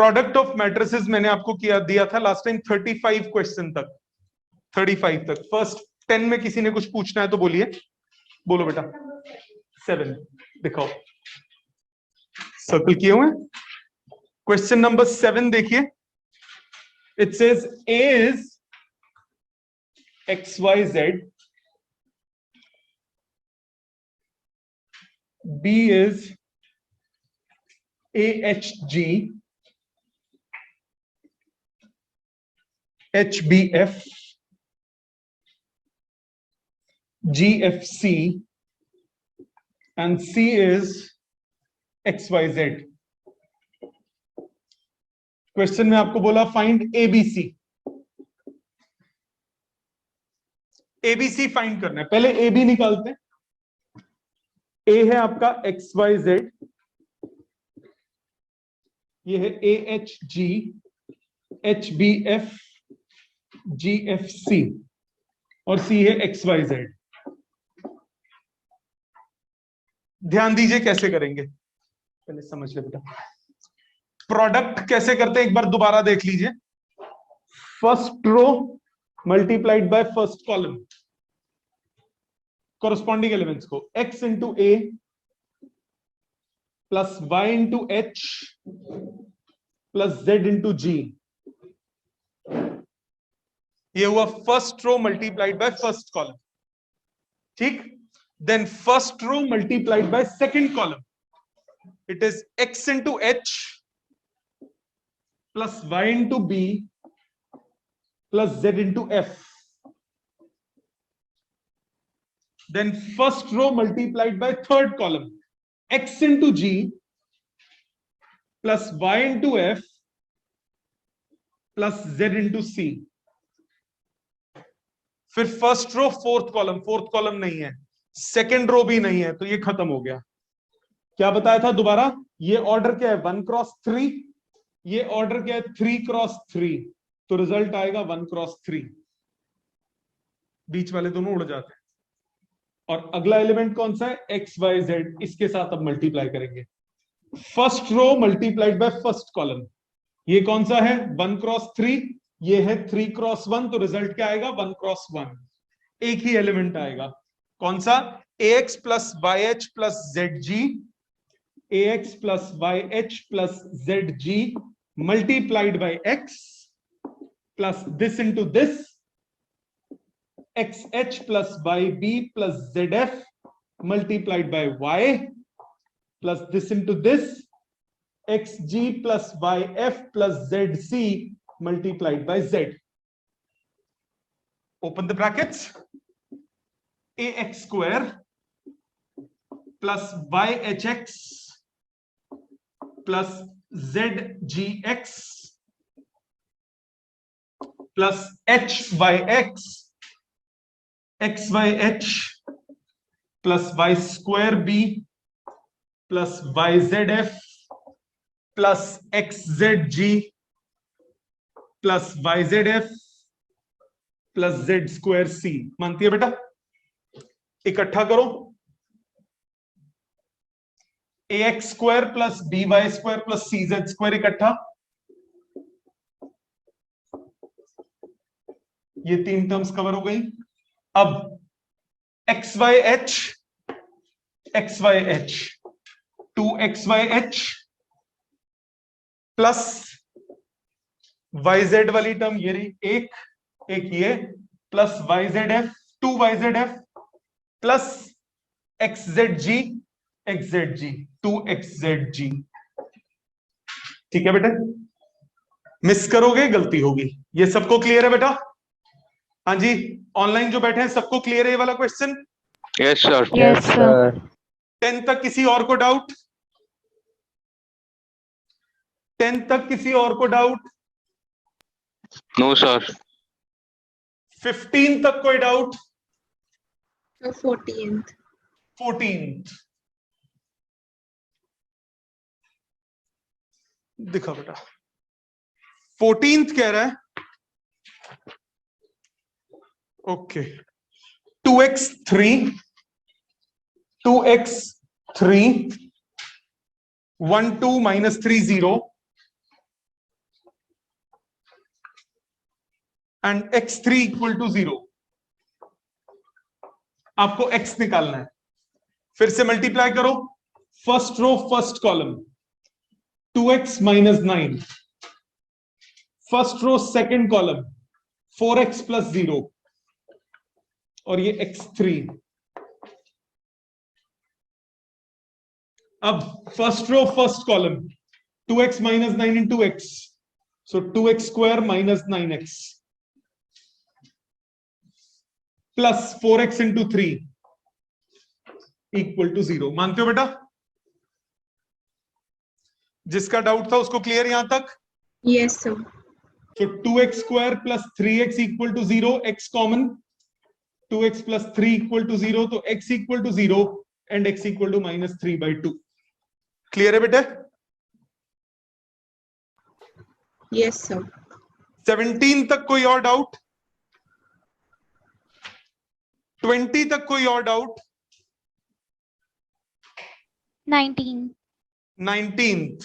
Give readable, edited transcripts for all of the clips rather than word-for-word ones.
Product of matrices मैंने आपको दिया था लास्ट टाइम 35 क्वेश्चन तक, 35 तक। फर्स्ट 10 में किसी ने कुछ पूछना है तो बोलिए, बोलो बेटा। 7 दिखाओ, सर्कल किए हुए। क्वेश्चन नंबर 7 देखिए, it says A is XYZ, B is AHG, HBF, GFC, and C is XYZ. Question में आपको बोला फाइंड ABC। ABC फाइंड करना है, पहले AB निकालते हैं। A है आपका XYZ, ये है AHG, HBF, GFC और C है XYZ। ध्यान दीजिए कैसे करेंगे, पहले समझ ले बेटा। प्रोडक्ट कैसे करते हैं एक बार दोबारा देख लीजिए। First row multiplied by first column, corresponding elements को x into A plus y into H plus Z into G, ये हुआ first row multiplied by first column. ठीक, then first row multiplied by second column, it is x into H plus y into B plus Z into F। Then first row multiplied by third column, x into G plus y into F plus Z into C। फिर first रो fourth column नहीं है, second row भी नहीं है, तो ये खत्म हो गया। क्या बताया था दोबारा, ये ऑर्डर क्या है 1 क्रॉस 3, ये ऑर्डर क्या है 3 क्रॉस 3, तो रिजल्ट आएगा 1 क्रॉस 3, बीच वाले दोनों उड़ जाते हैं। और अगला एलिमेंट कौन सा है XYZ, इसके साथ अब मल्टीप्लाई करेंगे। First row multiplied by first column, ये कौन सा है 1 क्रॉस 3, ये है 3 क्रॉस 1, तो रिजल्ट क्या आएगा 1 क्रॉस 1। एक ही एलिमेंट आएगा, कौन सा AX plus YH plus ZG, AX plus YH plus ZG multiplied by X plus this into this, XH plus YB plus ZF multiplied by Y plus this into this, XG plus YF plus ZC multiplied by Z. Open the brackets. AX square plus YHX plus ZGX plus HYX XYH plus Y square B plus YZF plus XZG plus YZF plus Z square C। मानती है बेटा? इकट्ठा करो, AX square plus BY square plus CZ square इकट्ठा, ये 3 terms cover हो गई। अब XYH 2XYH प्लस YZ वाली टर्म ये रही एक ये plus YZF 2YZF plus XZG 2XZG। ठीक है बेटा, मिस करोगे गलती होगी। ये सबको क्लियर है बेटा? हाँ जी, ऑनलाइन जो बैठे हैं सबको क्लियर है ये वाला question? Yes sir. Yes sir. 10 तक किसी और को डाउट? 10 तक किसी और को डाउट? No sir. 15 तक कोई डाउट? 14th दिखा बेटा, 14th कह रहा है okay 2x3 1 2 -3 0 and x3 equal to 0। आपको x निकालना है, फिर से मल्टीप्लाई करो, first row first column 2x minus 9, first row second column 4x plus 0 और ये x3। अब first row first column 2x minus 9 into x, so 2x square minus 9x plus 4x into 3 equal to 0। मानते हो बेटा? जिसका doubt था उसको clear यहां तक? Yes sir. तो 2x square plus 3x equal to 0, x common, 2x plus 3 equal to 0, तो x equal to 0 and x equal to minus 3/2। Clear है बेटे? Yes sir. 17 तक कोई और डाउट? 20 तक कोई और डाउट? 19th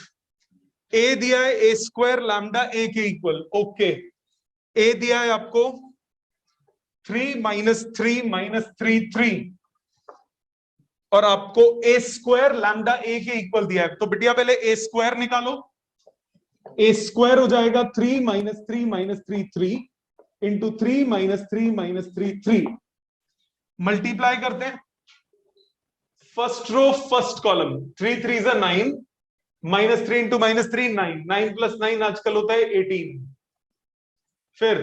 a दिया है a स्क्वायर लैम्डा a के इक्वल। ओके, a दिया है आपको 3 माइनस 3 माइनस 3 3 और आपको a स्क्वायर लैम्डा a के इक्वल दिया है। तो बेटिया पहले a स्क्वायर निकालो। a स्क्वायर हो जाएगा 3 minus 3 minus 3 3 into 3 minus 3 minus 3 3। Multiply करते हैं, first row first column 3 3 is 9, minus 3 into minus 3 9, 9 plus 9 आजकल होता है 18। फिर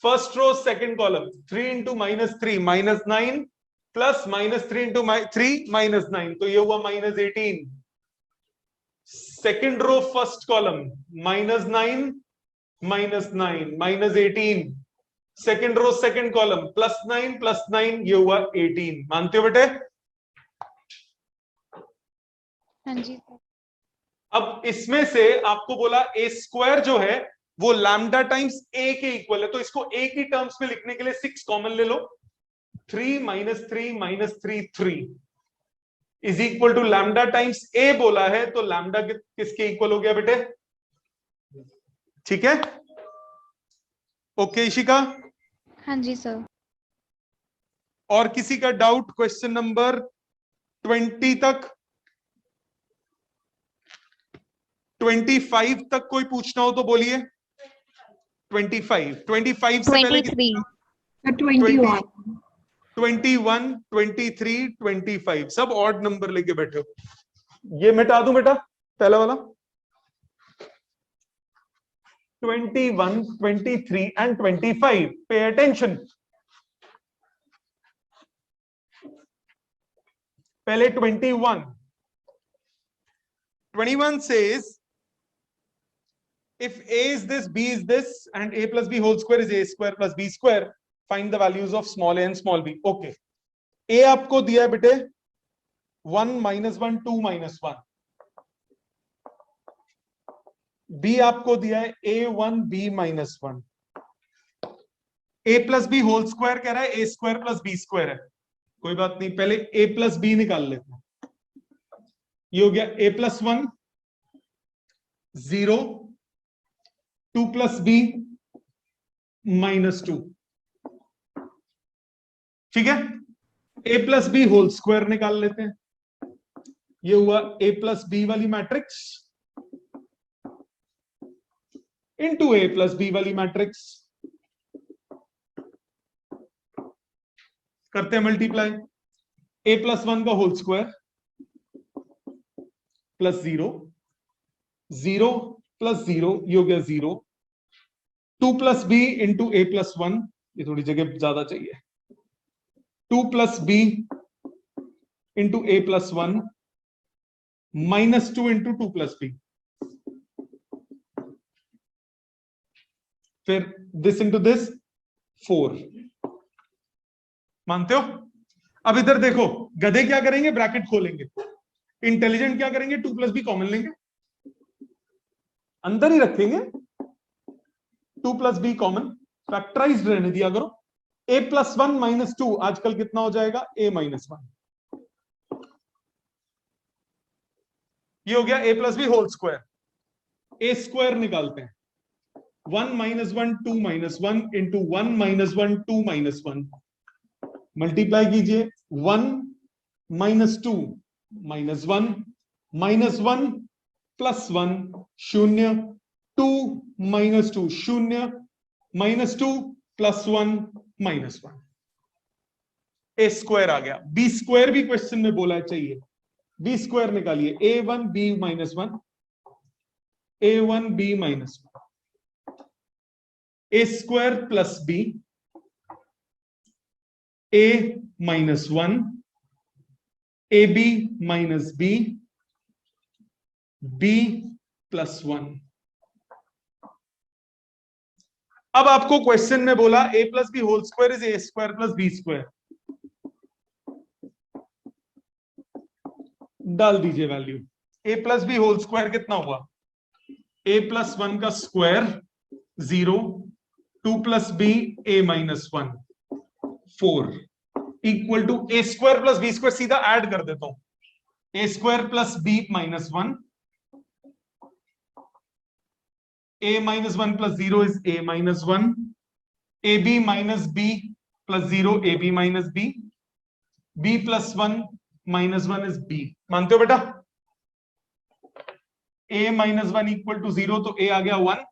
first row second column 3 into minus 3 minus 9 plus minus 3 into 3 minus 9, तो ये हुआ minus 18। Second row first column minus 9 minus 9 minus 18, second row second column plus 9 ये हुआ 18। मानते हो बेटे? हाँ जी सर। अब इसमें से आपको बोला ए स्क्वायर जो है वो लैम्डा टाइम्स ए के इक्वल है, तो इसको ए की टर्म्स में लिखने के लिए 6 कॉमन ले लो। 3 minus 3 minus 3 3 is equal to lambda times A बोला है, तो लैम्डा किसके इक्वल हो गया बेटे? ठीक है, ओके इशिका? हाँ जी सर। और किसी का डाउट क्वेश्चन नंबर 20 तक? 25 तक कोई पूछना हो तो बोलिए। 25 से पहले 23। 21। 21 23 25 सब ऑड नंबर लेके बैठे हो। ये मिटा दूं बेटा पहला वाला? 21 23 एंड 25, पे अटेंशन। पहले 21 says if a is this, b is this, and a plus b whole square is a square plus b square, find the values of small a and small b. Okay, a आपको दिया है बेटे 1 minus 1 2 minus 1, b आपको दिया है a1 b minus 1, a plus b whole square कह रहा है a square plus b square है। कोई बात नहीं, पहले a plus b निकाल लेते हैं। ये हो गया a plus 1 0, 2 plus b minus 2। ठीक है, a plus b whole square निकाल लेते हैं। ये हुआ a plus b वाली matrix into a plus b वाली मैट्रिक्स। करते हैं मल्टीप्लाई, a plus 1 का होल स्क्वायर प्लस 0 0 प्लस 0, ये हो गया 0, 2 plus B into A plus 1, ये थोड़ी जगह ज्यादा चाहिए, 2 plus B into A plus 1 minus 2 into 2 plus B, फिर दिस इंटू दिस 4। मानते हो? अब इधर देखो, गधे क्या करेंगे? ब्रैकेट खोलेंगे। इंटेलिजेंट क्या करेंगे? 2 प्लस बी कॉमन लेंगे, अंदर ही रखेंगे, 2 प्लस बी कॉमन, फैक्टराइज्ड रहने दिया करो। a प्लस 1 माइनस 2 आजकल कितना हो जाएगा? a minus 1। ये हो गया a plus B whole square. a square निकालते हैं, 1 minus 1 2 minus 1 into 1 minus 1 2 minus 1 multiply कीजिए 1 minus 2 minus 1 minus 1 plus 1 शून्य 2 minus 2 शून्य minus 2 plus 1 minus 1 A square आ गया। बी स्क्वायर भी क्वेश्चन में बोला है चाहिए, बी स्क्वायर निकालिए a1 b minus 1 a1 b minus 1 a square plus b a minus 1 ab minus b b plus 1। अब आपको क्वेश्चन में बोला a plus B whole square is A square plus B square, डाल दीजिए value. a plus B whole square कितना हुआ, a प्लस 1 का square 0 2 plus B a minus 1 4 equal to A square plus B square, सीधा add कर देता हूं, A square plus B minus 1 a minus 1 plus 0 is a minus 1 ab minus b plus 0 ab minus b b plus 1 minus 1 is b। मानते हो बेटा? a minus 1 equal to 0 तो a आ गया 1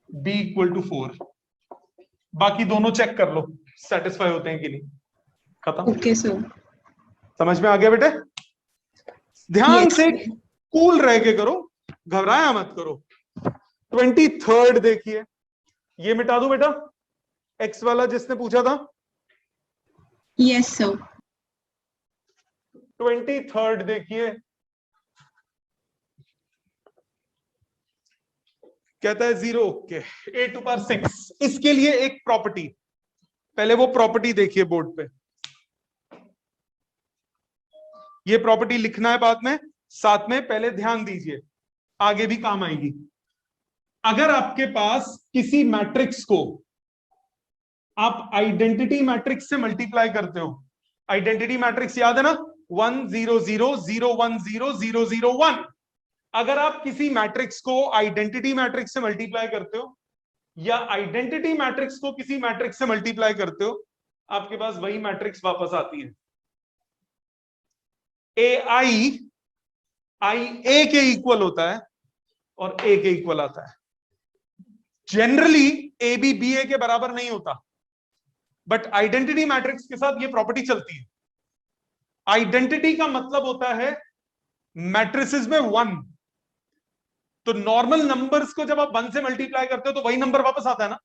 b equal to 4। बाकी दोनों check कर लो satisfy होते हैं कि नहीं। खत्म। Okay, sir. समझ में आ गया बेटे? ध्यान Yes, से sir. कूल रह के करो, घबराया मत करो। 23rd देखिए, ये मिटा दो बेटा, एक्स वाला जिसने पूछा था। Yes, sir. 23rd देखिए, कहता है 0 ओके a टू पावर 6। इसके लिए एक प्रॉपर्टी, पहले वो प्रॉपर्टी देखिए बोर्ड पे, ये प्रॉपर्टी लिखना है बाद में, साथ में पहले ध्यान दीजिए, आगे भी काम आएगी। अगर आपके पास किसी मैट्रिक्स को आप आइडेंटिटी मैट्रिक्स से मल्टीप्लाई करते हो, आइडेंटिटी मैट्रिक्स याद है ना, 1 0 0 0 1 0 0 0 1। अगर आप किसी मैट्रिक्स को आइडेंटिटी मैट्रिक्स से मल्टीप्लाई करते हो या आइडेंटिटी मैट्रिक्स को किसी मैट्रिक्स से मल्टीप्लाई करते हो, आपके पास वही मैट्रिक्स वापस आती है। आई ए के इक्वल होता है और ए के इक्वल आता है। जनरली ए बी बी ए के बराबर नहीं होता, बट आइडेंटिटी मैट्रिक्स के साथ ये प्रॉपर्टी चलती है। आइडेंटिटी का मतलब होता है मैट्रिसेस में 1, तो नॉर्मल नंबर्स को जब आप 1 से मल्टीप्लाई करते हो तो वही नंबर वापस आता है ना।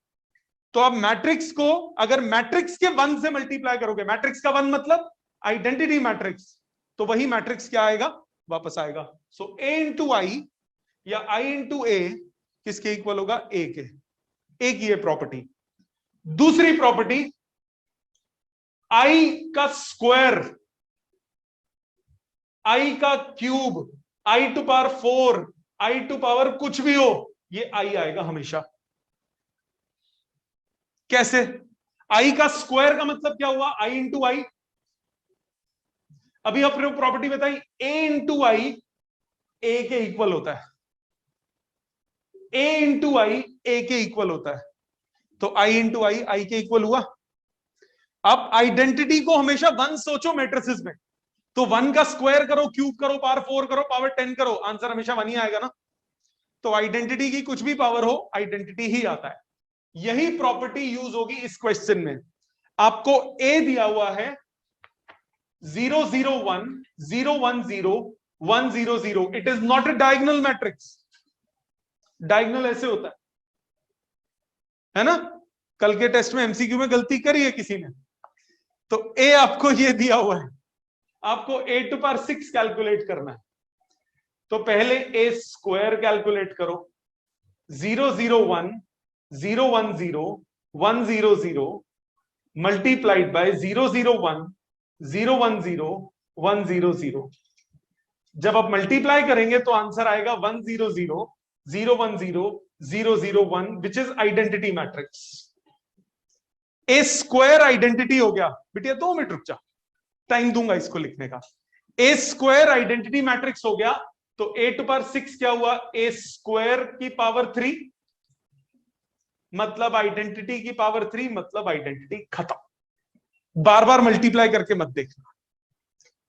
तो आप मैट्रिक्स को अगर मैट्रिक्स के 1 से मल्टीप्लाई करोगे, मैट्रिक्स का 1 मतलब आइडेंटिटी मैट्रिक्स, तो वही मैट्रिक्स क्या आएगा, वापस आएगा। सो ए इंटू आई या आई इंटू ए किसके इक्वल होगा, ए के। ए की ये प्रॉपर्टी। दूसरी प्रॉपर्टी, आई का स्क्वायर, आई का cube, I to power 4, I to power कुछ भी हो, ये आई आएगा हमेशा। कैसे? आई का स्क्वायर का मतलब क्या हुआ, आई इंटू आई। अभी अपने प्रॉपर्टी बताई, ए इंटू आई ए के इक्वल होता है, ए इंटू आई ए के इक्वल होता है, तो आई इंटू आई आई के इक्वल हुआ। अब आइडेंटिटी को हमेशा 1 सोचो मैट्रिसेस में, तो 1 का स्क्वायर करो, क्यूब करो, पावर 4 करो, पावर 10 करो, आंसर हमेशा 1 ही आएगा ना। तो आइडेंटिटी की कुछ भी पावर हो, आइडेंटिटी ही आता है। यही प्रॉपर्टी यूज होगी इस क्वेश्चन में। आपको ए दिया हुआ है 0 0 1 0 1 0 1 0 0, it is not a diagonal matrix. Diagonal ऐसे होता है ना। कल के टेस्ट में एमसीक्यू में गलती करी है किसी ने, तो ए आपको ये दिया हुआ है, आपको ए टू पावर 6 कैलकुलेट करना है। तो पहले ए स्क्वायर कैलकुलेट करो, 0 0 1 0 1 0 1 0 0 मल्टीप्लाइड बाय 0 0 1 0 1 0 1 0 0। जब आप मल्टीप्लाई करेंगे तो आंसर आएगा 1 0 0 0 1 0 0 0 1, which is identity matrix. A square identity हो गया। बेटिया 2 मिनट रुक जा, टाइम दूंगा इसको लिखने का। ए स्क्वायर आइडेंटिटी मैट्रिक्स हो गया, तो ए टू पावर 6 क्या हुआ, ए स्क्वायर की पावर 3 मतलब आइडेंटिटी की पावर 3, मतलब आइडेंटिटी खत्म। बार बार मल्टीप्लाई करके मत देखना।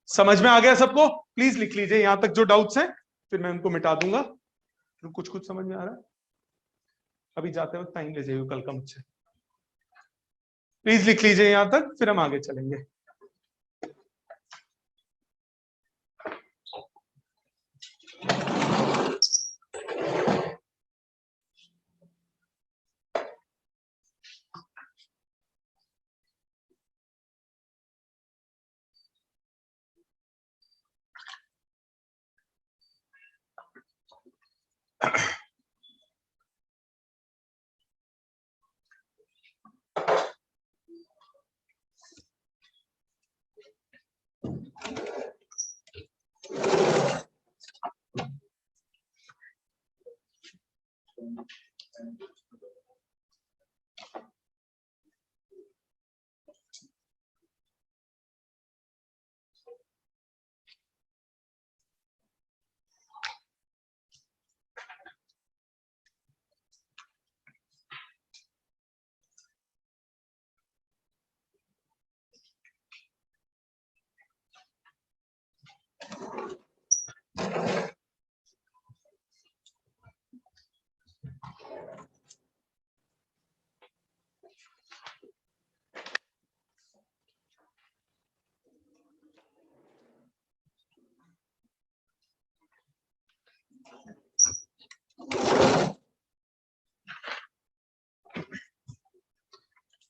समझ में आ गया सबको? प्लीज लिख लीजिए यहां तक जो डाउट्स हैं, फिर मैं उनको मिटा दूंगा। कुछ कुछ समझ में आ रहा है? अभी जाते वक्त टाइम ले जाइए कल का मुझसे। प्लीज लिख लीजिए यहां तक, फिर हम आगे चलेंगे।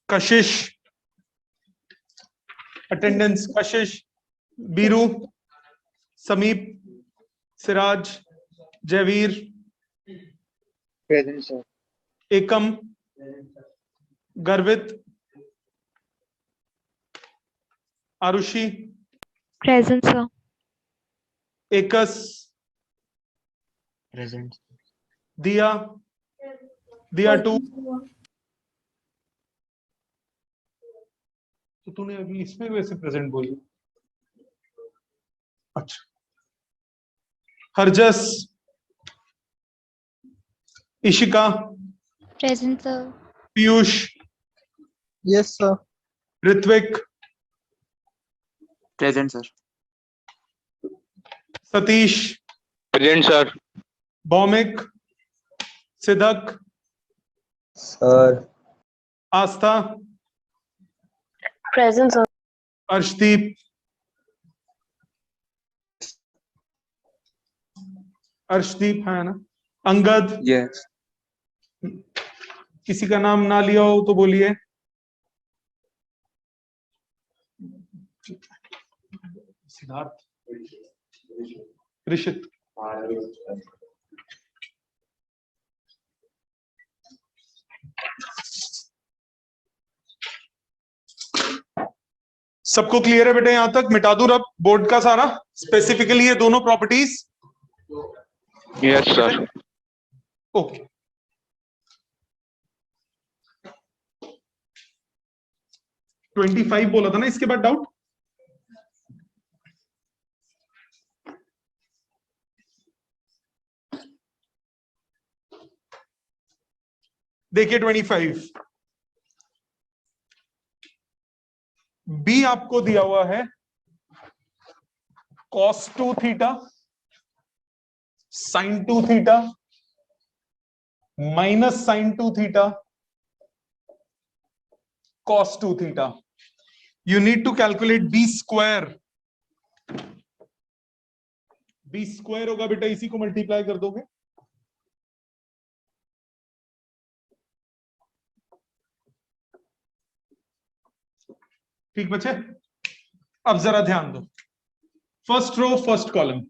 कशिश, अटेंडेंस। कशिश, बीरू, समीप, सिराज, जयवीर, Present, sir. एकम, गर्वित, आरुषि, Present, sir. एकस, Present. दिया, दिया टू। तो तूने अभी इसमें वैसे प्रेजेंट बोली। अच्छा। Harjas, Ishika, Present, sir. Piyush, Yes, sir. Ritwik, Present, sir. Satish, Present, sir. Bhowmik, सिद्धक, Sir. आस्था, Present, sir. अर्शदीप, अर्शदीप है ना, अंगद। Yes. किसी का नाम ना लिया हो तो बोलिए। सिद्धार्थ, ऋषित, सबको क्लियर है बेटे? यहां तक मिटा दूं अब बोर्ड का सारा, स्पेसिफिकली ये दोनों properties. Yes, sir. Okay. Twenty 25 बोला था ना इसके बाद डाउट? देखिए 25 बी आपको दिया हुआ है cos 2 theta sin 2 theta minus sin 2 theta cos 2 theta. You need to calculate B square. B square होगा बेटा, इसी को मल्टीप्लाई कर दोगे। ठीक बच्चे? अब जरा ध्यान दो, first row first column,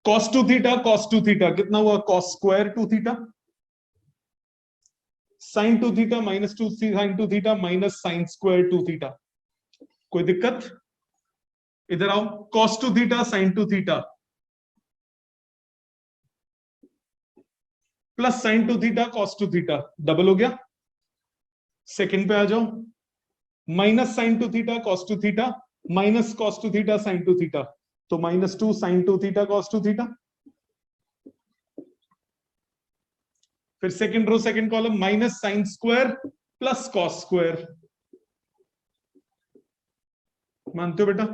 cos 2 theta कितना हुआ? cos square 2 theta, sin 2 theta minus 2 sin 2 theta minus sin square 2 theta. कोई दिक्कत? इधर आओ, cos 2 theta sin 2 theta plus sin 2 theta cos 2 theta, double हो गया। सेकंड पे आ जाओ, minus sin 2 theta cos 2 theta minus cos 2 theta sin 2 theta, तो minus 2 sin 2 theta cos 2 theta. फिर second row second column minus sine square plus cos square. मानते हो बेटा?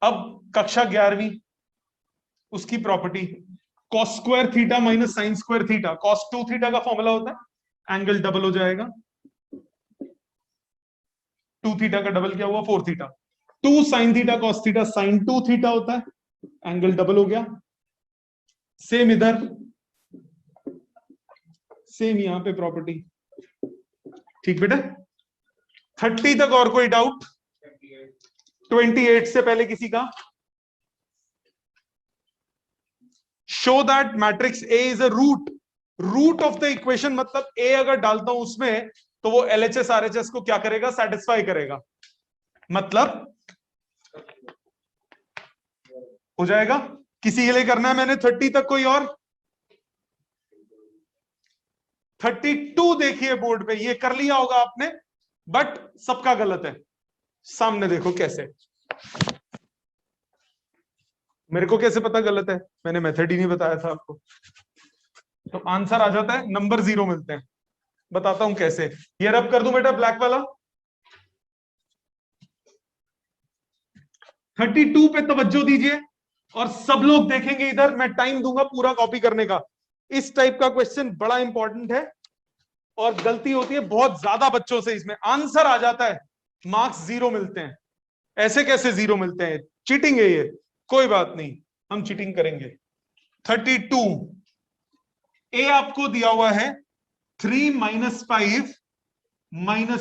अब कक्षा 11वीं, उसकी property cos square theta minus sine square theta, cos 2 theta का फॉर्मूला होता है, एंगल डबल हो जाएगा। 2 थीटा का डबल क्या हुआ? 4 theta. 2 sine theta cos theta sine 2 theta होता है, एंगल डबल हो गया। सेम इधर, सेम यहां पे प्रॉपर्टी। ठीक बेटा? 30 तक और कोई डाउट? 28 से पहले किसी का? Show that matrix A is a root, root of the equation, मतलब ए अगर डालता हूं उसमें तो वो एलएचएस आरएचएस को क्या करेगा? सेटिस्फाई करेगा। मतलब हो जाएगा। किसी के लिए करना है मैंने 30 तक? कोई और? 32 देखिए बोर्ड पे, ये कर लिया होगा आपने, बट सबका गलत है। सामने देखो कैसे। मेरे को कैसे पता गलत है? मैंने मेथड ही नहीं बताया था आपको। तो आंसर आ जाता है, नंबर 0 मिलते हैं। बताता हूं कैसे। ये रब कर दूं बेटा ब्लैक वाला। 32 पे तवज्जो दीजिए और सब लोग देखेंगे इधर। मैं टाइम दूंगा पूरा कॉपी करने का। इस टाइप का क्वेश्चन बड़ा इंपॉर्टेंट है और गलती होती है बहुत ज्यादा बच्चों से। इसमें आंसर आ जाता है, मार्क्स 0 मिलते हैं। ऐसे कैसे 0 मिलते हैं? चीटिंग है ये। कोई बात नहीं, हम चीटिंग करेंगे। 32 ए आपको दिया हुआ है 3 - 5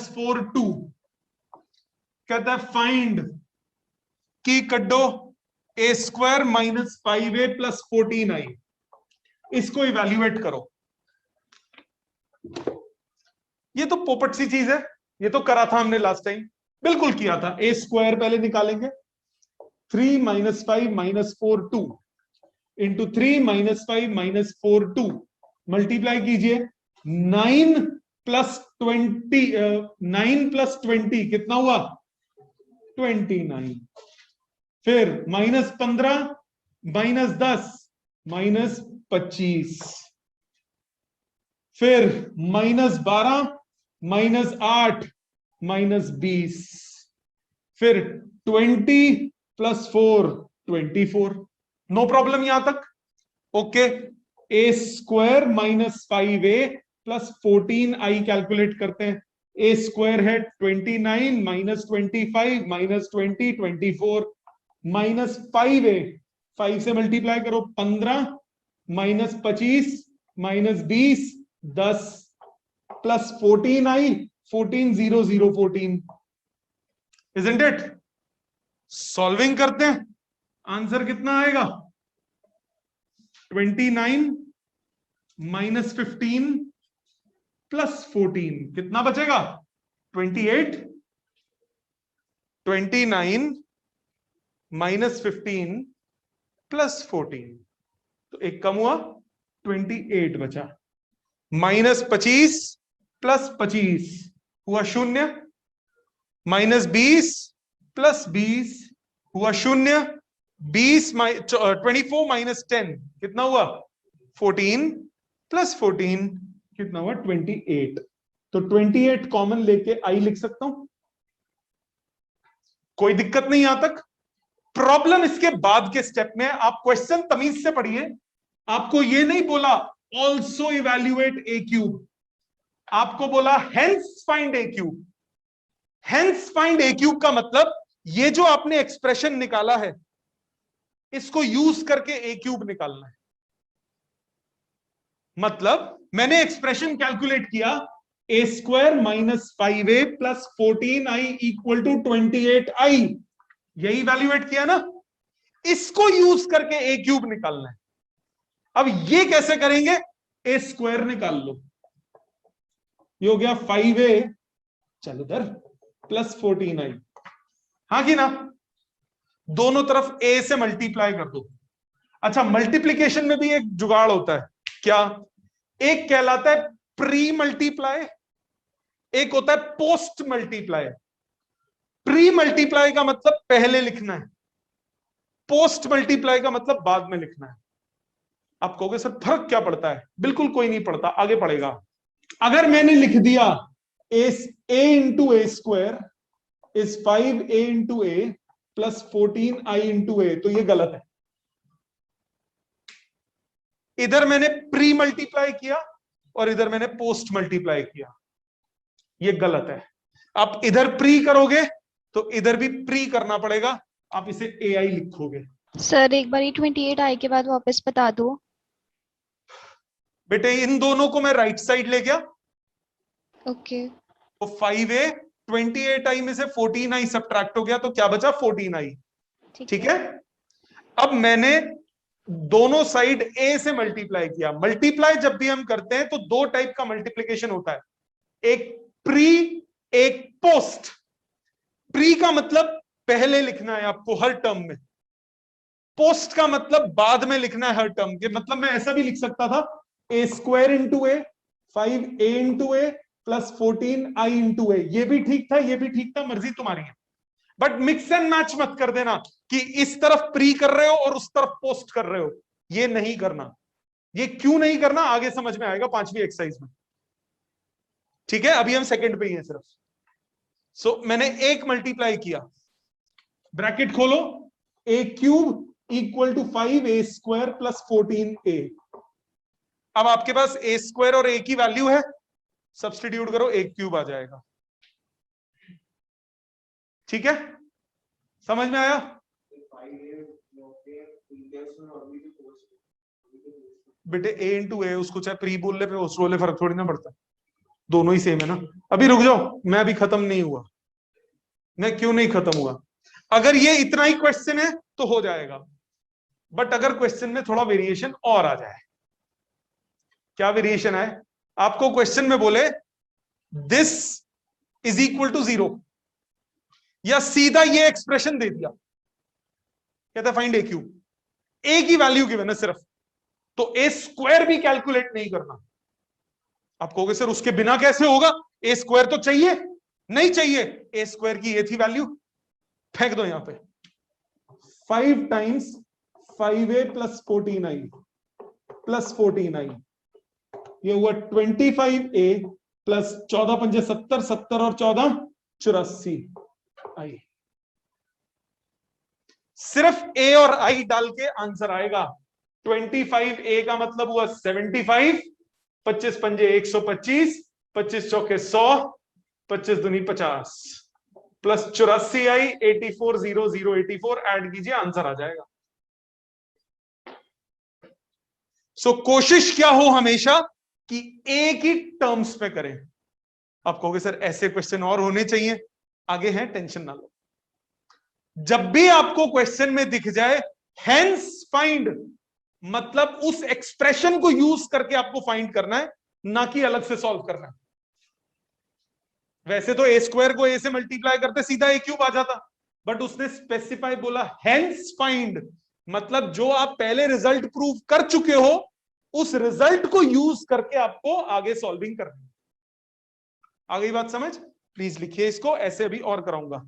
- 4 2। कहता है फाइंड की कड्डो ए स्क्वायर -5a + 14i। इसको इवैल्यूएट करो। ये तो पोपट सी चीज है, ये तो करा था हमने लास्ट टाइम, बिल्कुल किया था। ए स्क्वायर पहले निकालेंगे, 3 - 5 - 4 2 इंटू 3 - 5 - 4 2 मल्टीप्लाई कीजिए। 9 + 20 कितना हुआ? 29। फिर -15 -10 -25। फिर -12 -8 -20। फिर 20 + 4 24। नो प्रॉब्लम यहां तक? ओके। ए स्क्वायर -5a + 14i कैलकुलेट करते हैं। ए स्क्वायर है 29 - 25 - 20 24 -5a, 5 से मल्टीप्लाई करो 15 -25 -20 10 + 14i 14 0 0 14। Isn't it? सॉल्विंग करते हैं, आंसर कितना आएगा? 29 - 15 + 14 कितना बचेगा? 28। 29 - 15 + 14, तो एक कम हुआ, 28 बचा। -25 + 25 हुआ 0, -20 + 20 हुआ 0, 24 - 10 कितना हुआ? 14 + 14 कितना हुआ? 28। तो 28 कॉमन लेके आई लिख सकता हूं, कोई दिक्कत नहीं यहां तक। प्रॉब्लम इसके बाद के स्टेप में। आप क्वेश्चन तमीज से पढ़िए। आपको ये नहीं बोला ऑल्सो इवैल्यूएट ए क्यूब, आपको बोला हेंस फाइंड ए क्यूब। हेंस फाइंड ए क्यूब का मतलब ये जो आपने एक्सप्रेशन निकाला है इसको यूज करके ए क्यूब निकालना है। मतलब मैंने एक्सप्रेशन कैलकुलेट किया, ए स्क्वायर -5a + 14i = 28i, यही इवैल्यूएट किया ना, इसको यूज करके ए क्यूब निकालना है। अब ये कैसे करेंगे? ए स्क्वायर निकाल लो, ये हो गया 5a, चलो इधर + 14i, हाँ कि ना? दोनों तरफ ए से मल्टीप्लाई कर दो। अच्छा, मल्टीप्लीकेशन में भी एक जुगाड़ होता है। क्या? एक कहलाता है प्री मल्टीप्लाई, एक होता है पोस्ट मल्टीप्लाई। प्री मल्टीप्लाई का मतलब पहले लिखना है, पोस्ट मल्टीप्लाई का मतलब बाद में लिखना है। आप कहोगे सर फर्क क्या पड़ता है? बिल्कुल कोई नहीं पड़ता, आगे पड़ेगा। अगर मैंने लिख दिया A into A square is 5a into A plus 14i into A, तो ये गलत है। इधर मैंने प्री मल्टीप्लाई किया और इधर मैंने पोस्ट मल्टीप्लाई किया, ये गलत है। आप इधर प्री करोगे तो इधर भी प्री करना पड़ेगा, आप इसे ai लिखोगे। सर एक बार 28 आई के बाद वापस बता दो। बेटे इन दोनों को मैं राइट साइड ले गया, ओके। तो 5a 28i में से 14i सब्ट्रैक्ट हो गया, तो क्या बचा? 14i। ठीक है। अब मैंने दोनों साइड a से मल्टीप्लाई किया। मल्टीप्लाई जब भी हम करते हैं तो दो टाइप का मल्टीप्लिकेशन होता है, एक प्री एक पोस्ट। प्री का मतलब पहले लिखना है आपको हर टर्म में, पोस्ट का मतलब बाद में लिखना है हर टर्म के। मतलब मैं ऐसा भी लिख सकता था ए square into A 5a into A plus 14i into ए, ये भी ठीक था, ये भी ठीक था, मर्जी तुम्हारी है। बट मिक्स एंड मैच मत कर देना कि इस तरफ प्री कर रहे हो और उस तरफ पोस्ट कर रहे हो, ये नहीं करना। ये क्यों नहीं करना आगे समझ में आएगा 5वीं एक्सरसाइज में। ठीक है, अभी हम सेकंड पे ही हैं सिर्फ। सो मैंने एक मल्टीप्लाई किया, ब्रैकेट खोलो, A cube equal to 5a square plus 14a। अब आपके पास ए स्क्वायर और ए की वैल्यू है, सब्स्टिट्यूट करो, ए क्यूब आ जाएगा। ठीक है, समझ में आया? बेटे ए इंटू ए, उसको चाहे प्री बोल ले पोस्ट बोल ले, फर्क थोड़ी ना पड़ता, दोनों ही सेम है ना। अभी रुक जाओ, मैं अभी खत्म नहीं हुआ। मैं क्यों नहीं खत्म हुआ? अगर ये इतना ही क्वेश्चन है तो हो जाएगा, बट अगर क्वेश्चन में थोड़ा वेरिएशन और आ जाए। क्या वेरिएशन है? आपको क्वेश्चन में बोले दिस इज इक्वल टू 0, या सीधा ये एक्सप्रेशन दे दिया, कहता फाइंड ए क्यूब, ए की वैल्यू गिवन है सिर्फ, तो ए स्क्वायर भी कैलकुलेट नहीं करना। आप कहोगे सर उसके बिना कैसे होगा, ए स्क्वायर तो चाहिए। नहीं चाहिए, ए स्क्वायर की ये थी वैल्यू, फेंक दो यहां पे। 5 times 5a plus 14i plus 14i, ये हुआ 25a प्लस 14 पंजे 70, 70 और 14 84i। सिर्फ a और i डाल के आंसर आएगा। 25a का मतलब हुआ 75, 25 पंजे 125, 25 चौके 100, 25 दूनी 50 प्लस 84i 84,0,084 ऐड कीजिए, आंसर आ जाएगा। सो कोशिश क्या हो हमेशा कि एक ही टर्म्स पे करें। आप कहोगे सर ऐसे क्वेश्चन और होने चाहिए, आगे हैं, टेंशन ना लो। जब भी आपको क्वेश्चन में दिख जाए हेंस फाइंड, मतलब उस एक्सप्रेशन को यूज करके आपको फाइंड करना है, ना कि अलग से सॉल्व करना है। वैसे तो ए स्क्वायर को ए से मल्टीप्लाई करते सीधा ए क्यूब आ जाता, बट उसने स्पेसिफाई बोला हेंस फाइंड, मतलब जो आप पहले रिजल्ट प्रूव कर चुके हो उस रिजल्ट को यूज करके आपको आगे सॉल्विंग करनी है। आ गई बात समझ? प्लीज लिखिए इसको, ऐसे अभी और कराऊंगा।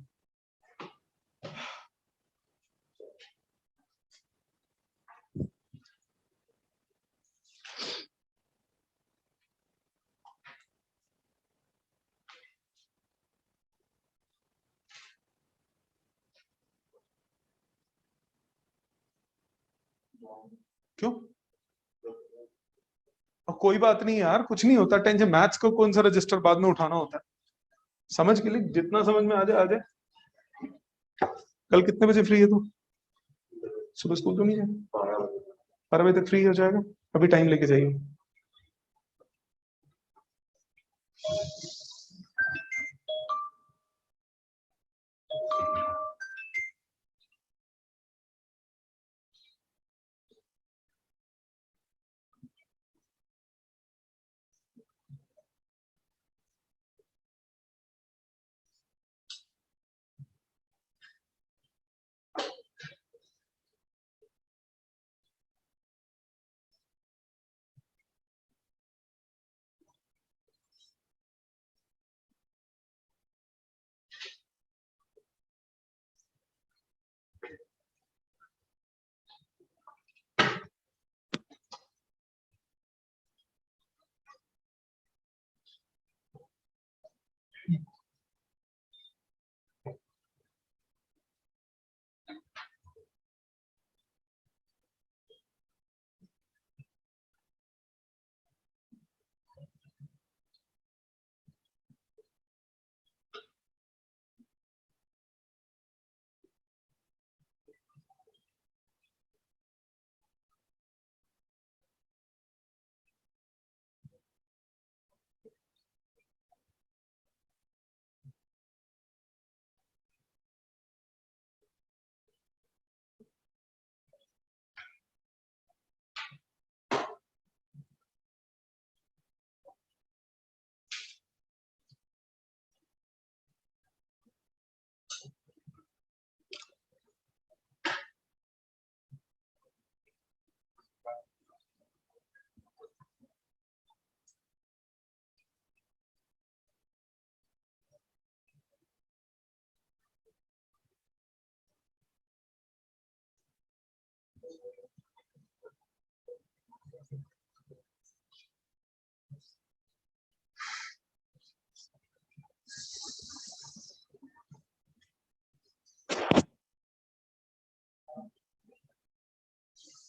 क्यों? कोई बात नहीं यार, कुछ नहीं होता, टेंशन। मैथ्स को कौन सा रजिस्टर बाद में उठाना होता है, समझ के लिए जितना समझ में आ जाए आ जाए। कल कितने बजे फ्री है तू? सुबह स्कूल तो नहीं है? 12 बजे तक फ्री हो जाएगा, अभी टाइम लेके जाइए।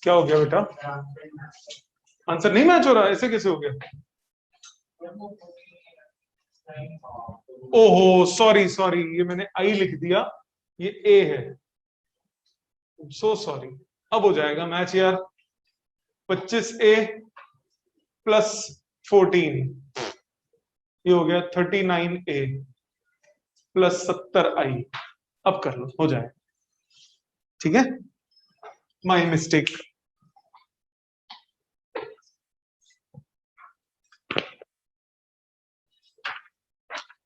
क्या हो गया बेटा? आंसर नहीं मैच हो रहा, ऐसे कैसे हो गया? ओहो सॉरी सॉरी, ये मैंने आई लिख दिया, ये ए है, सो सॉरी। अब हो जाएगा मैच यार। 25A प्लस 14, ये हो गया 39A प्लस 70I। अब कर लो, हो जाए। ठीक है, माई मिस्टेक।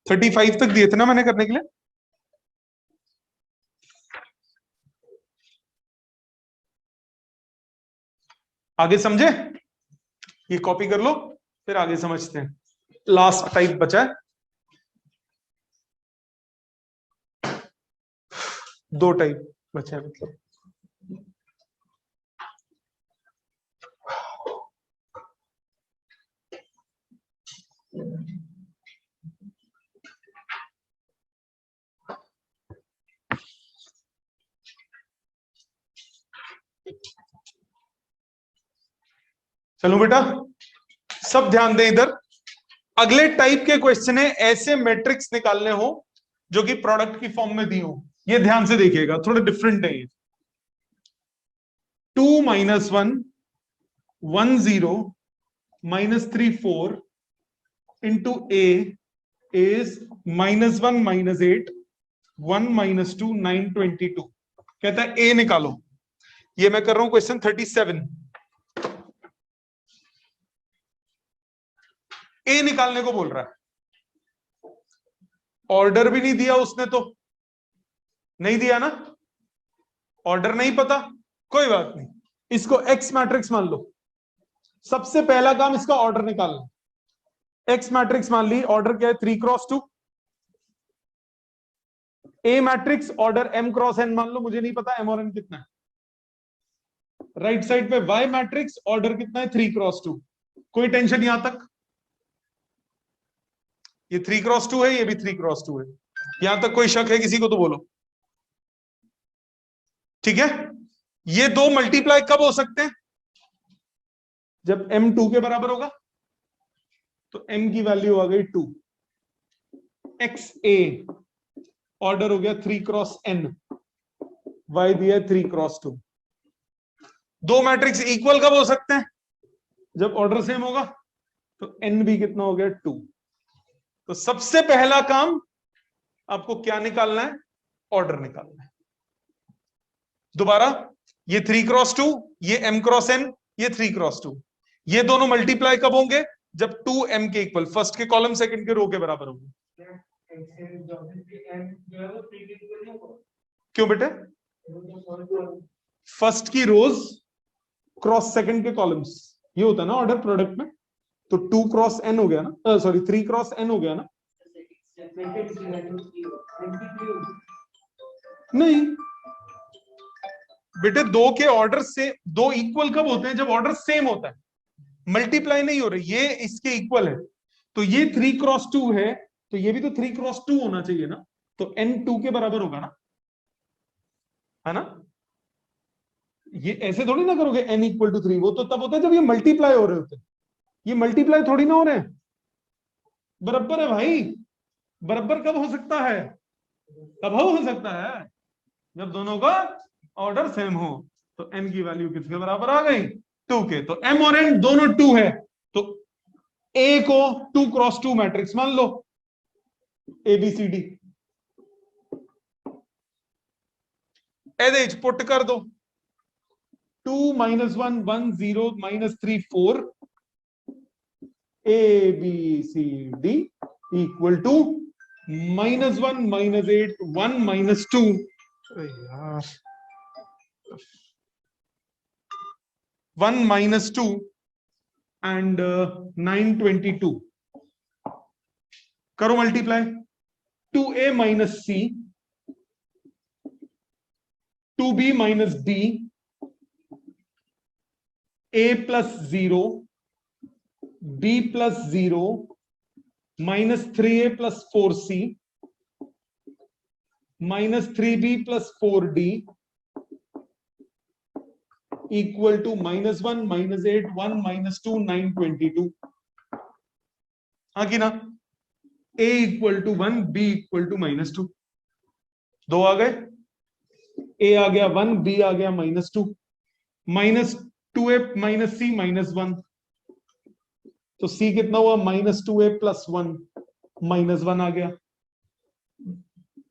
थर्टी 35 तक दिए थे ना मैंने करने के लिए। आगे समझे? ये कॉपी कर लो, फिर आगे समझते हैं। लास्ट टाइप बचा है, 2 टाइप बचा है मतलब। चलो बेटा, सब ध्यान दें इधर। अगले टाइप के क्वेश्चन है ऐसे मैट्रिक्स निकालने हो जो कि प्रोडक्ट की फॉर्म में दी हो। ये ध्यान से देखिएगा, थोड़ा डिफरेंट है ये। 2 - 1 1 0 -3 4 into A is -1 -8 1 -2 9 22। कहता है ए निकालो। ये मैं कर रहा हूं क्वेश्चन 37। ए निकालने को बोल रहा है। ऑर्डर भी नहीं दिया उसने, तो नहीं दिया ना, ऑर्डर नहीं पता, कोई बात नहीं। इसको एक्स मैट्रिक्स मान लो। सबसे पहला काम इसका ऑर्डर निकालना। एक्स मैट्रिक्स मान ली, ऑर्डर क्या है 3x2। ए मैट्रिक्स ऑर्डर m×n मान लो, मुझे नहीं पता m और n कितना है। राइट साइड पे y मैट्रिक्स ऑर्डर कितना है 3x2। कोई टेंशन यहां तक? ये 3x2 है, ये भी 3x2 है। यहां तक कोई शक है किसी को तो बोलो। ठीक है, ये दो मल्टीप्लाई कब हो सकते हैं? जब m 2 के बराबर होगा। तो m की वैल्यू आ गई 2। एक्स ए ऑर्डर हो गया 3x n, y दिया 3x2। दो मैट्रिक्स इक्वल कब हो सकते हैं? जब ऑर्डर सेम होगा। तो n भी कितना हो गया 2। तो सबसे पहला काम आपको क्या निकालना है? ऑर्डर निकालना है। दोबारा, ये 3x2, ये m×n, ये 3x2, ये दोनों मल्टीप्लाई कब होंगे? जब 2m के इक्वल, फर्स्ट के कॉलम सेकंड के रो के बराबर होंगे। क्यों बेटे? फर्स्ट की रोज क्रॉस सेकंड के कॉलम्स, ये होता है ना ऑर्डर प्रोडक्ट में। तो 2x n हो गया ना, सॉरी 3x n हो गया ना। नहीं बेटे, दो के ऑर्डर से दो इक्वल कब होते हैं? जब ऑर्डर सेम होता है, मल्टीप्लाई नहीं हो रही। ये इसके इक्वल है, तो ये 3x2 है, तो ये भी तो 3x2 होना चाहिए ना। तो n 2 के बराबर होगा ना, है ना। ये ऐसे थोड़ी ना करोगे n = 3, वो तो तब होता है जब ये मल्टीप्लाई हो रहे होते हैं। ये मल्टीप्लाई थोड़ी ना हो रहे हैं, बराबर है भाई। बराबर कब हो सकता है? तब हो सकता है जब दोनों का ऑर्डर सेम हो। तो n की वैल्यू किसके बराबर आ गई? 2 के। तो m और n दोनों 2 है, तो a को 2x2 मैट्रिक्स मान लो, ABCD। एज पुट कर दो, 2 - 1 1 0 -3 4 ABCD इक्वल टू -1 -8 1 -2। यार 1 - 2 and 9 22। करो multiply. 2a - c 2b - d a plus 0 b plus 0 minus 3a plus 4c minus 3b plus 4d equal to -1 -8 1 -2 9 22। हाँ कि ना? a equal to 1 b equal to -2। दो आ गए, a आ गया 1 b आ गया -2 -2a minus c -1 तो c कितना हुआ -2a प्लस 1 -1 आ गया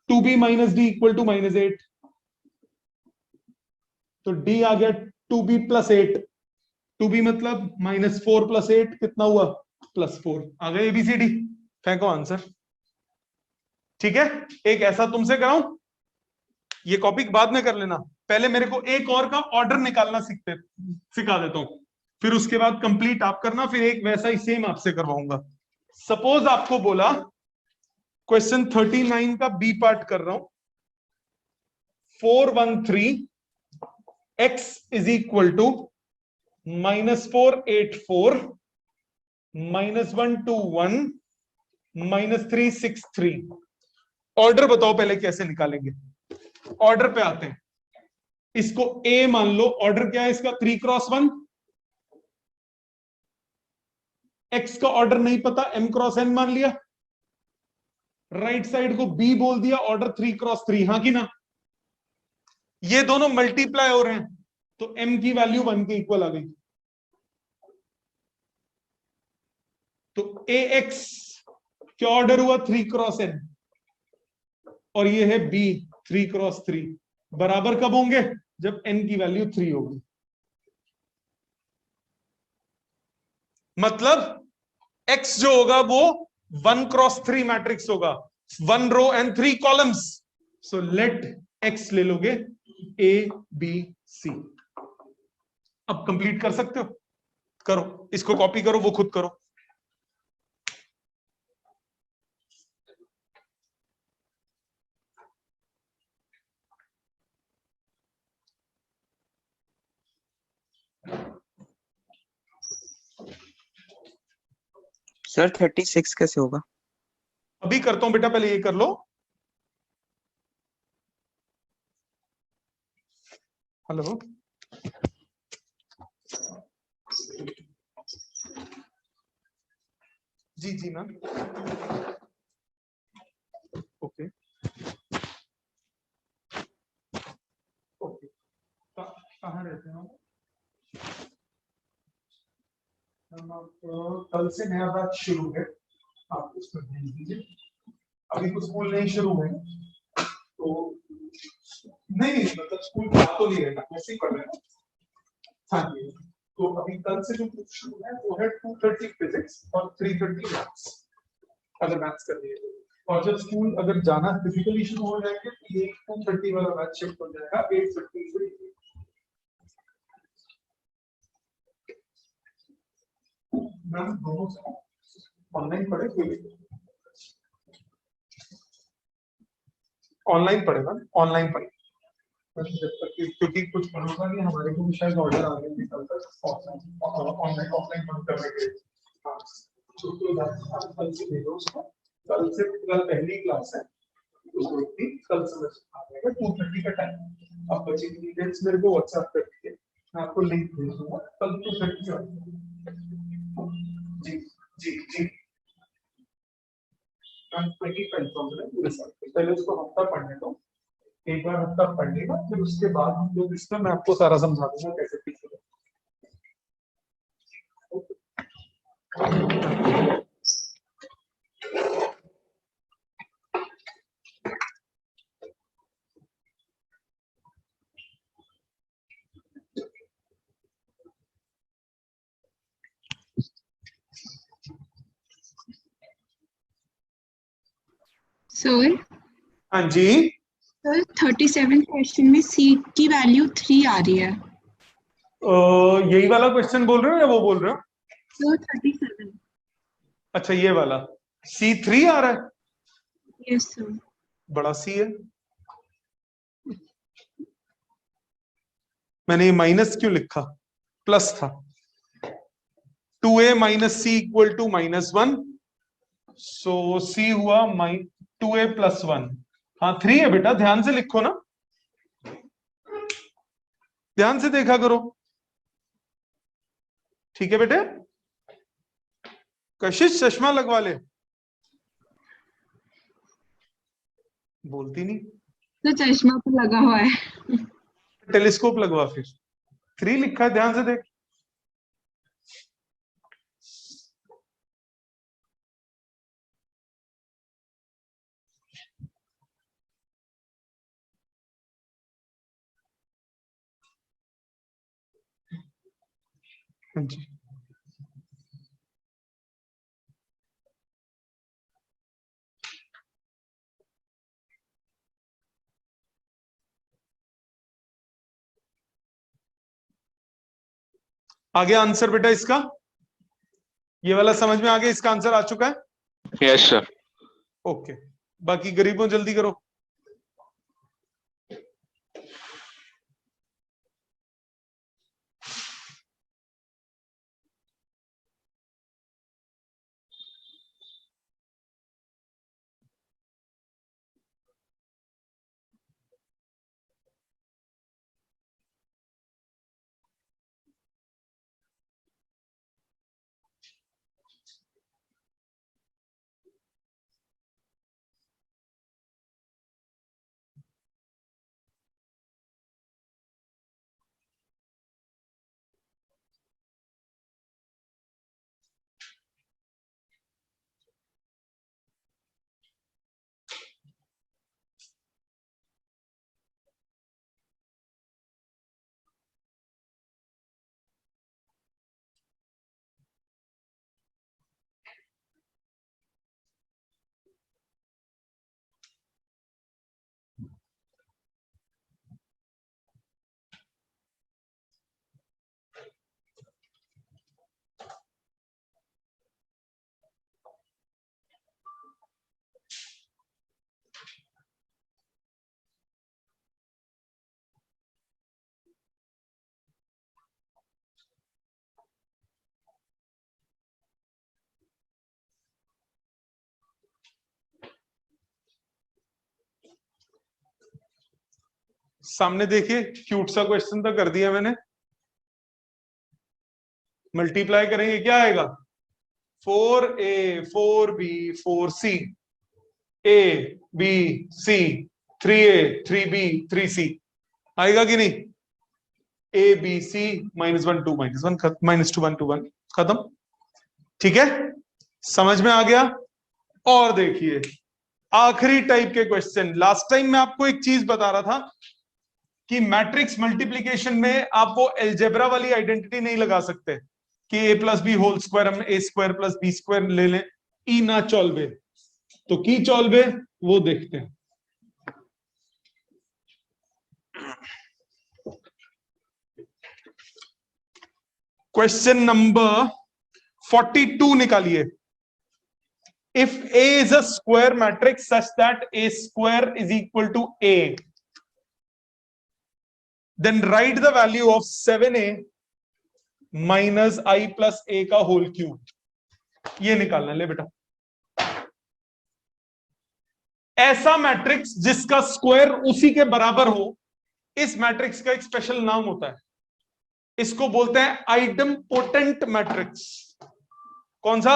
2b minus d equal to -8 तो d आ गया 2b प्लस 8 2b मतलब -4 प्लस 8 कितना हुआ +4 आ गया ABCD। फेंको आंसर। ठीक है, एक ऐसा तुमसे कराऊं, ये कॉपी बाद में कर लेना, पहले मेरे को एक और का ऑर्डर निकालना सिखा देता हूं, फिर उसके बाद कंप्लीट आप करना, फिर एक वैसा ही सेम आपसे करवाऊंगा। सपोज आपको बोला क्वेश्चन 39 का बी पार्ट कर रहा हूं, 413 x is equal to -484 -121 -363। Order बताओ पहले कैसे निकालेंगे। ऑर्डर पे आते हैं, इसको A मान लो, ऑर्डर क्या है इसका 3 क्रॉस 1, X का ऑर्डर नहीं पता M क्रॉस N मान लिया, राइट साइड को B बोल दिया, ऑर्डर 3 क्रॉस 3। हाँ कि ना? ये दोनों मल्टीप्लाई हो रहे हैं तो M की वैल्यू 1 के इक्वल आ गई, तो AX क्या ऑर्डर हुआ 3 क्रॉस N और ये है B 3 क्रॉस 3। बराबर कब होंगे? जब N की वैल्यू 3 होगी। मतलब X जो होगा वो 1 क्रॉस 3 मैट्रिक्स होगा, 1 row and 3 columns. So let X ले लोगे A B C। अब कंप्लीट कर सकते हो, करो, इसको कॉपी करो, वो खुद करो। सर 36 कैसे होगा? अभी करता हूं बेटा, पहले ये कर लो। हेलो, जी जी मैम, ओके ओके, कहाँ रहते हैं आप? आप कल से नया बैच शुरू है, आप उसमें भेज दीजिए। अभी तो स्कूल नहीं शुरू है तो नहीं, मतलब स्कूल का तो नहीं रहना, वैसे ही पढ़ रहे हैं। हाँ जी, तो अभी कल से जो कुछ शुरू है वो है 230 फिजिक्स और 330 मैथ्स, अगर मैथ्स कर लिए। और जब स्कूल अगर जाना फिजिकली शुरू हो जाएंगे तो ये 230 वाला मैथ शिफ्ट हो जाएगा 830 से। मैम दोनों से ऑनलाइन पढ़े, ऑनलाइन पढ़ेगा, ऑनलाइन पढ़े जब तक, क्योंकि कुछ भरोसा नहीं, हमारे को भी शायद ऑर्डर आ गए कल तक ऑनलाइन ऑफलाइन बंद करने के। हाँ, तो कल से भेजो उसको, कल से कल पहली क्लास है तो कल समझ आ जाएगा 2:30 का टाइम। आप बच्चे की डिटेल्स मेरे को व्हाट्सएप कर दीजिए, मैं आपको लिंक भेज दूंगा कल 2:30। जी जी जी, पहले उसको हफ्ता पढ़ने दो, एक बार हफ्ता पढ़ लेगा, फिर उसके बाद हम लोग इसका मैं आपको सारा समझा दूंगा कैसे पीछे। सर हाँ जी, सर 37 क्वेश्चन में सी की वैल्यू 3 आ रही है। यही वाला क्वेश्चन बोल रहे हो या वो बोल रहे हो? सर 37। अच्छा ये वाला C3 आ रहा है, यस सर। बड़ा सी है, मैंने ये माइनस क्यों लिखा, प्लस था। 2a minus C equal to -1, so c हुआ 2a + 1। हाँ 3 है बेटा, ध्यान से लिखो ना, ध्यान से देखा करो। ठीक है बेटे, कशिश चश्मा लगवा ले। बोलती नहीं, तो चश्मा तो लगा हुआ है। टेलीस्कोप लगवा फिर। 3 लिखा है, ध्यान से देख। हाँ जी, आगे आंसर बेटा इसका, ये वाला समझ में आ गया, इसका आंसर आ चुका है। Yes sir. ओके, बाकी गरीबों जल्दी करो। सामने देखिए, क्यूट सा क्वेश्चन तो कर दिया मैंने। मल्टीप्लाई करेंगे क्या आएगा? 4a 4b 4c, a b c 3a 3b 3c आएगा कि नहीं? a b c -1 2 -1 -2 1 2 1 खत्म। ठीक है, समझ में आ गया? और देखिए आखिरी टाइप के क्वेश्चन। लास्ट टाइम मैं आपको एक चीज बता रहा था कि मैट्रिक्स मल्टीप्लीकेशन में आप वो एल्जेब्रा वाली आइडेंटिटी नहीं लगा सकते कि a + b होल स्क्वायर, हम a² + b² ले लें, ई ना चॉल्वे। तो की चॉल्वे वो देखते हैं। क्वेश्चन नंबर 42 निकालिए। If A is a square matrix such that A² is equal to A, then write the value of 7A minus I plus A का होल क्यूब। ये निकालना, ले बेटा। ऐसा मैट्रिक्स जिसका स्क्वायर उसी के बराबर हो, इस मैट्रिक्स का एक स्पेशल नाम होता है, इसको बोलते हैं आइडम्पोटेंट मैट्रिक्स। कौन सा?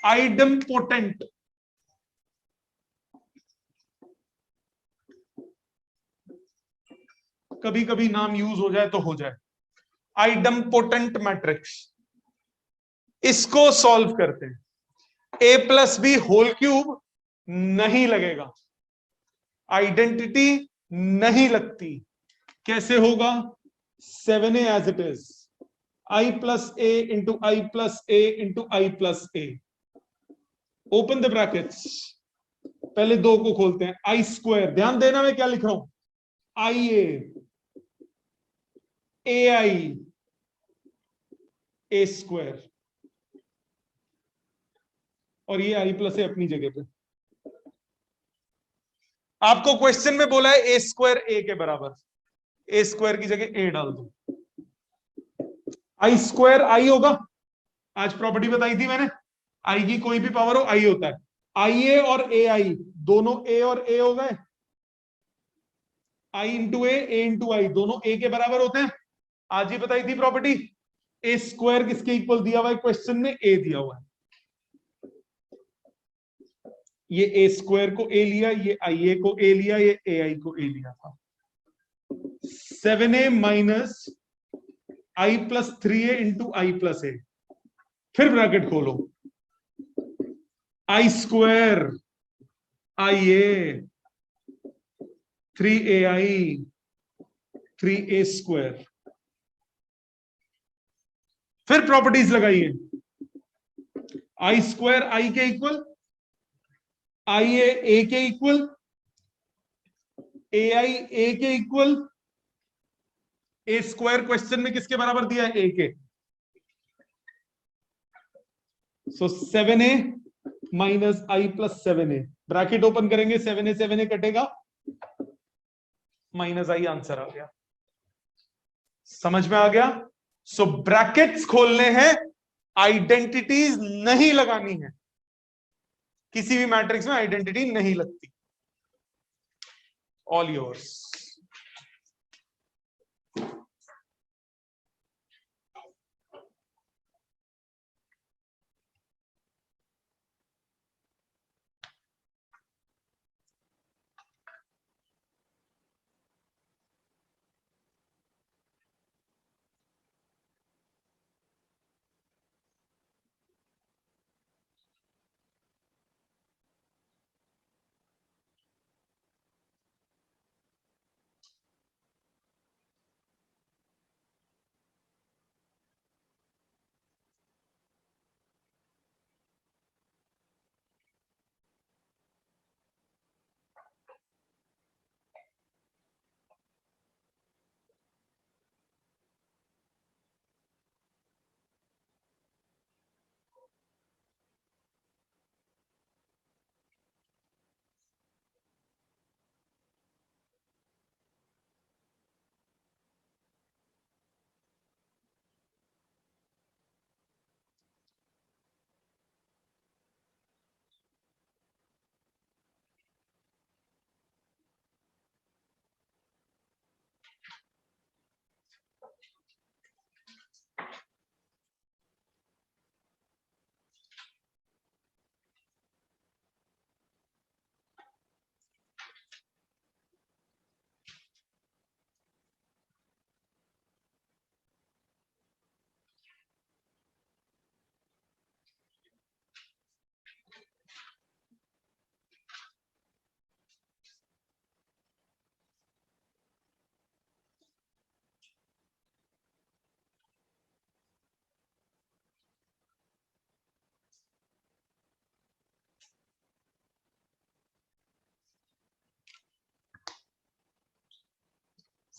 आइडम्पोटेंट। कभी कभी नाम यूज हो जाए तो हो जाए। आइडम्पोटेंट मैट्रिक्स, इसको सॉल्व करते हैं। a + b होल क्यूब नहीं लगेगा, आइडेंटिटी नहीं लगती। कैसे होगा? 7a as it is, I + a into I + a into I + a, open the brackets. पहले दो को खोलते हैं, I²। ध्यान देना मैं क्या लिख रहा हूं, IA AI A², और ये I + a अपनी जगह पे। आपको क्वेश्चन में बोला है A² a के बराबर, A² की जगह a डाल दो। I² I होगा, आज प्रॉपर्टी बताई थी मैंने, आई की कोई भी पावर हो आई होता है, आई ए और ए आई दोनों ए और ए हो गए, आई इंटू ए इंटू आई दोनों ए के बराबर होते हैं। आज ही बताई थी प्रॉपर्टी। ए स्क्वायर किसके इक्वल दिया हुआ है क्वेश्चन में, ए दिया हुआ है, ये ए स्क्वायर को ए लिया, ये आई ए को ए लिया, ये ए आई को ए लिया था। 7a माइनस आई प्लस 3a इंटू आई प्लस ए, फिर ब्रैकेट खोलो, आई स्क्वायर आई ए 3ai 3a स्क्वायर, फिर प्रॉपर्टीज लगाइए, आई स्क्वायर आई के इक्वल, आई ए के इक्वल, ए आई ए के इक्वल, ए स्क्वायर क्वेश्चन में किसके बराबर दिया है, ए के, सो 7a माइनस आई प्लस 7a, ब्रैकेट ओपन करेंगे, 7a कटेगा, माइनस आई, आंसर आ गया। समझ में आ गया? सो ब्रैकेट्स खोलने हैं, आइडेंटिटीज नहीं लगानी है, किसी भी मैट्रिक्स में आइडेंटिटी नहीं लगती। All yours.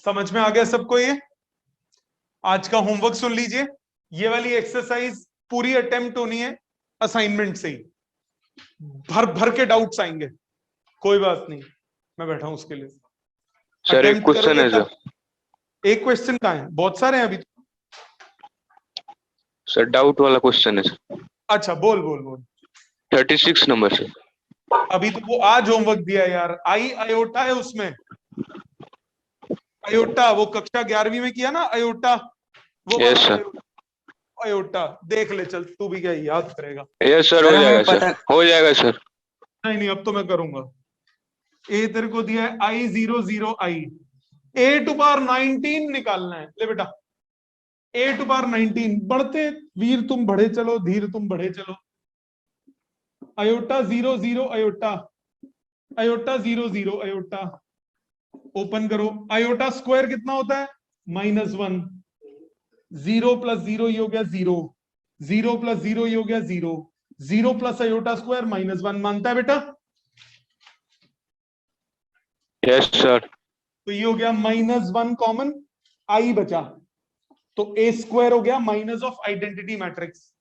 समझ में आ गया सबको? ये आज का होमवर्क सुन लीजिए, ये वाली एक्सरसाइज पूरी अटेम्प्ट होनी है असाइनमेंट से ही, भर भर के डाउट्स आएंगे, कोई बात नहीं, मैं बैठा हूं उसके लिए। सर एक Attempt क्वेश्चन करोगे है सर। तब। एक क्वेश्चन कहाँ है, बहुत सारे हैं अभी तो। सर डाउट वाला क्वेश्चन है सर। अच्छा बोल बोल बोल। 36 नंबर सर। अभी तो वो आज होमवर्क दिया है यार, आई अयोटा है उसमें, अयोटा वो कक्षा 11वीं में किया ना अयोटा, वो Yes, वाला sir. अयोटा देख ले, चल तू भी क्या याद करेगा। यस सर, हो जाएगा सर, हो जाएगा सर। नहीं नहीं अब तो मैं करूंगा। ए तेरे को दिया है आई 0 आई, ए टू पावर 19 निकालना है, ले बेटा ए टू पावर 19, बढ़ते वीर तुम बढ़े चलो, धीर तुम बढ़े चलो। Iota 0 iota, iota 0 iota, open करो, अयोटा स्क्वायर कितना होता है -1, 0 प्लस 0 ये हो गया 0, 0 प्लस 0 ये हो गया 0, 0 प्लस अयोटा स्क्वायर -1, मानता है बेटा? Yes sir. तो ये हो गया -1 कॉमन, आई बचा, तो ए स्क्वायर हो गया माइनस ऑफ आइडेंटिटी मैट्रिक्स।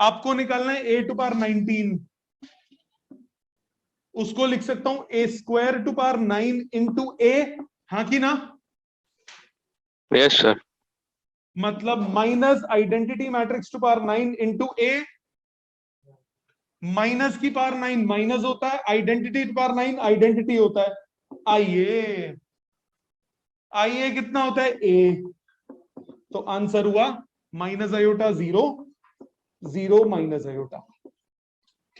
आपको निकालना है ए टू पावर 19, उसको लिख सकता हूं A square to power 9 into A, हाँ कि ना? Yes sir. मतलब minus identity matrix to power 9 into A, minus की पावर 9 माइनस होता है, आइडेंटिटी टू पावर 9 आइडेंटिटी होता है। आइए आइए कितना होता है ए, तो आंसर हुआ माइनस आयोटा 0, 0 माइनस आयोटा।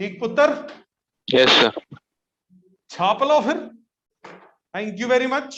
ठीक पुत्र, यस सर। छाप लो फिर। Thank you very much.